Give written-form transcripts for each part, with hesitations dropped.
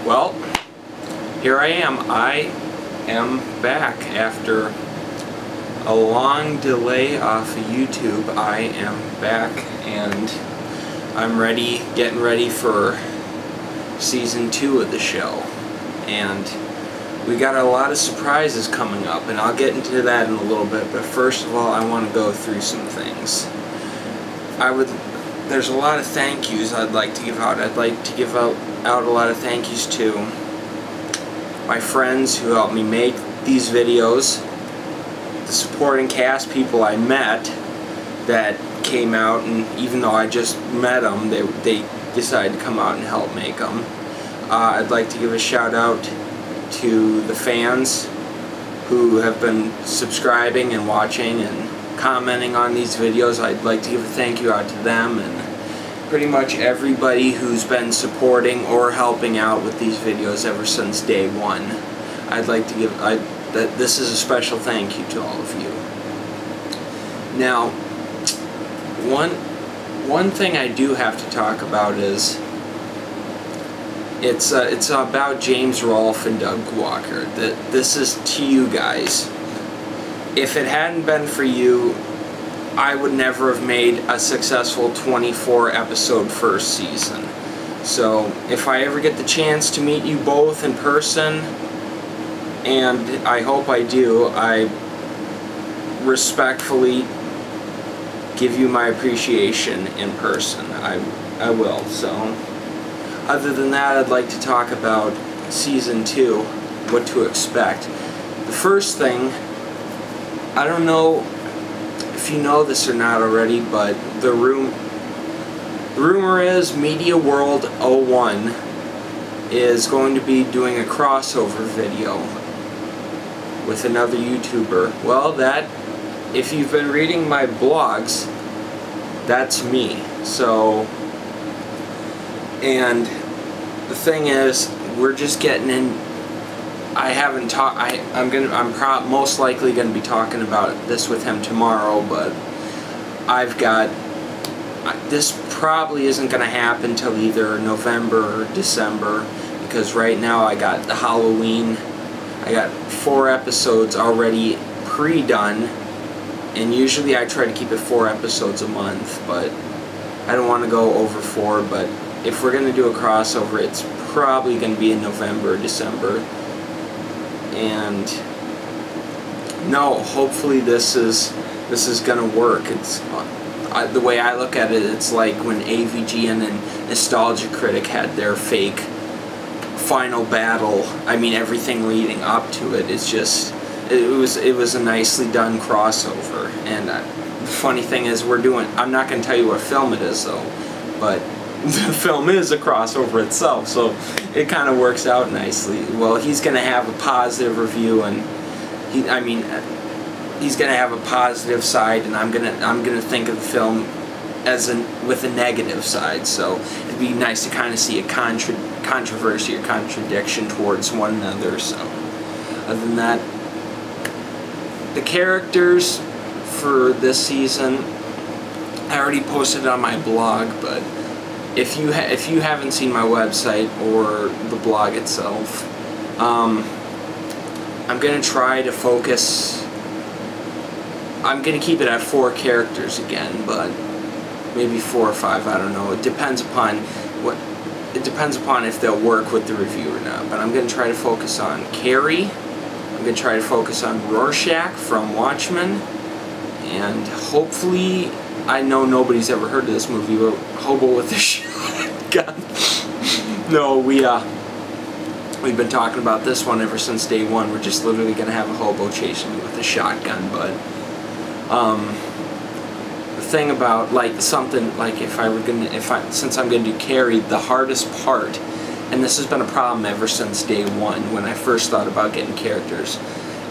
Well, here I am. I am back after a long delay off of YouTube. I am back and I'm getting ready for season 2 of the show. And we got a lot of surprises coming up, and I'll get into that in a little bit, but first of all I want to go through some things. There's a lot of thank yous I'd like to give out. I'd like to give out a lot of thank yous to my friends who helped me make these videos, the supporting cast people I met that came out, and even though I just met them, they decided to come out and help make them. I'd like to give a shout out to the fans who have been subscribing and watching and commenting on these videos. I'd like to give a thank you out to them, and pretty much everybody who's been supporting or helping out with these videos ever since day one. I'd like to give this is a special thank you to all of you. Now, one thing I do have to talk about is it's about James Rolfe and Doug Walker. This is to you guys. If it hadn't been for you, I would never have made a successful 24 episode first season. So if I ever get the chance to meet you both in person, and I hope I do, I respectfully give you my appreciation in person. I will. So other than that, I'd like to talk about season 2, what to expect. The first thing, I don't know if you know this or not already, but the rumor is Media World 01 is going to be doing a crossover video with another YouTuber. Well, if you've been reading my blogs, that's me. So, and the thing is, we're just getting in. I haven't talked. I'm most likely going to be talking about this with him tomorrow, but this probably isn't going to happen till either November or December, because right now I got the Halloween. I got 4 episodes already pre-done, and usually I try to keep it 4 episodes a month, but I don't want to go over 4. But if we're going to do a crossover, it's probably going to be in November or December. And no, hopefully this is gonna work. It's the way I look at it, it's like when AVGN and Nostalgia Critic had their fake final battle. I mean, everything leading up to it. It's just it was a nicely done crossover. And the funny thing is, I'm not gonna tell you what film it is though, but the film is a crossover itself, so it kind of works out nicely. Well, he's going to have a positive review, and he's going to have a positive side, and I'm gonna think of the film with a negative side. So it'd be nice to kind of see a controversy or contradiction towards one another. So other than that, the characters for this season, I already posted it on my blog, but if you haven't seen my website or the blog itself, I'm going to try to focus. I'm going to keep it at 4 characters again, but maybe 4 or 5, I don't know. It depends upon if they'll work with the review or not. But I'm going to try to focus on Carrie. I'm going to try to focus on Rorschach from Watchmen, and hopefully, I know nobody's ever heard of this movie, but Hobo with a Shotgun. No, we've been talking about this one ever since day one. We're just literally gonna have a hobo chasing me with a shotgun. But the thing about since I'm gonna do Carrie, the hardest part, and this has been a problem ever since day one when I first thought about getting characters.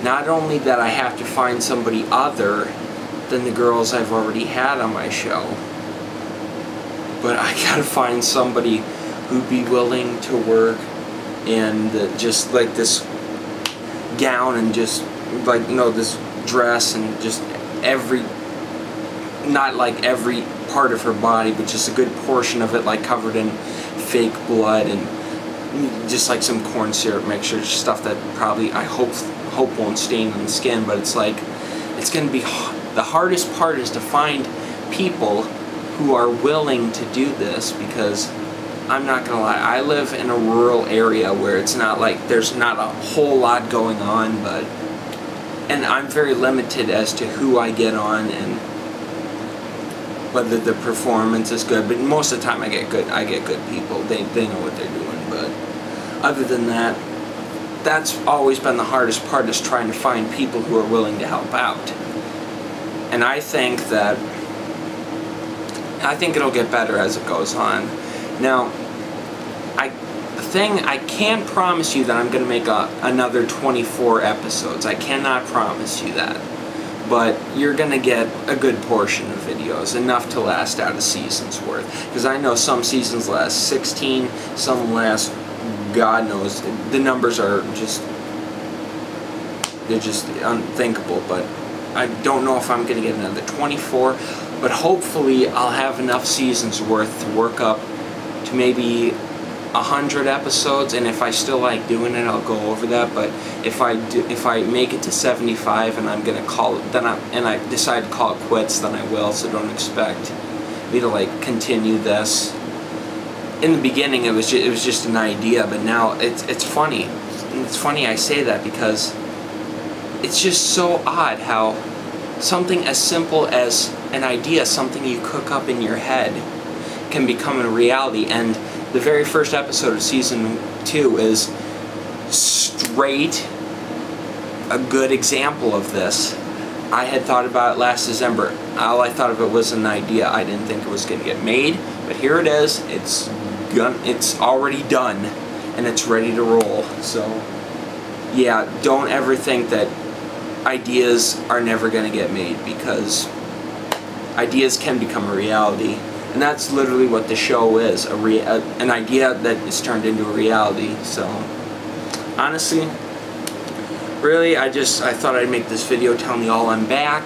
Not only that I have to find somebody other than the girls I've already had on my show, but I gotta find somebody who'd be willing to work in just like this gown and just like, this dress and just not like every part of her body, but just a good portion of it like covered in fake blood, and just like some corn syrup mixture, stuff that probably I hope won't stain on the skin, but it's like, it's going to be, the hardest part is to find people who are willing to do this, because I'm not going to lie, I live in a rural area where it's not like, there's not a whole lot going on, and I'm very limited as to who I get on and whether the performance is good, but most of the time I get good people. They know what they're doing, but other than that, that's always been the hardest part, is trying to find people who are willing to help out. And I think it'll get better as it goes on. Now, I can't promise you that I'm going to make another 24 episodes. I cannot promise you that. But you're going to get a good portion of videos, enough to last out a season's worth. Because I know some seasons last 16, some last, God knows, the numbers are just, they're just unthinkable. But I don't know if I'm going to get another 24, but hopefully I'll have enough seasons worth to work up to maybe 100 episodes, and if I still like doing it, I'll go over that. But if I make it to 75 and I'm gonna call it, and I decide to call it quits, then I will. So don't expect me to like continue this. In the beginning, it was just an idea, but now it's funny. It's funny I say that, because it's just so odd how something as simple as an idea, something you cook up in your head, can become a reality. And the very first episode of season 2 is straight a good example of this. I had thought about it last December. All I thought of it was an idea. I didn't think it was going to get made, but here it is. It's already done, and it's ready to roll. So yeah, don't ever think that ideas are never going to get made, because ideas can become a reality. And that's literally what the show is, an idea that is turned into a reality. So, honestly, really, I thought I'd make this video telling you all I'm back,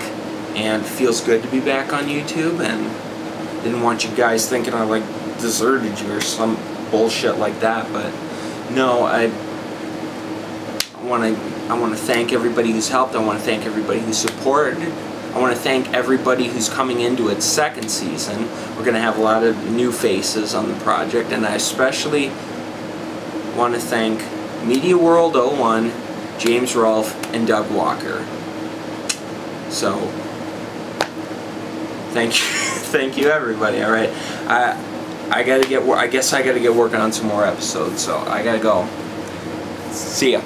and it feels good to be back on YouTube, and didn't want you guys thinking I like deserted you or some bullshit like that. But no, I want to thank everybody who's helped. I want to thank everybody who supported. I want to thank everybody who's coming into its second season. We're going to have a lot of new faces on the project, and I especially want to thank Media World 01, James Rolfe, and Doug Walker. So, thank you, thank you everybody. All right, I guess I gotta get working on some more episodes. So I gotta go. See ya.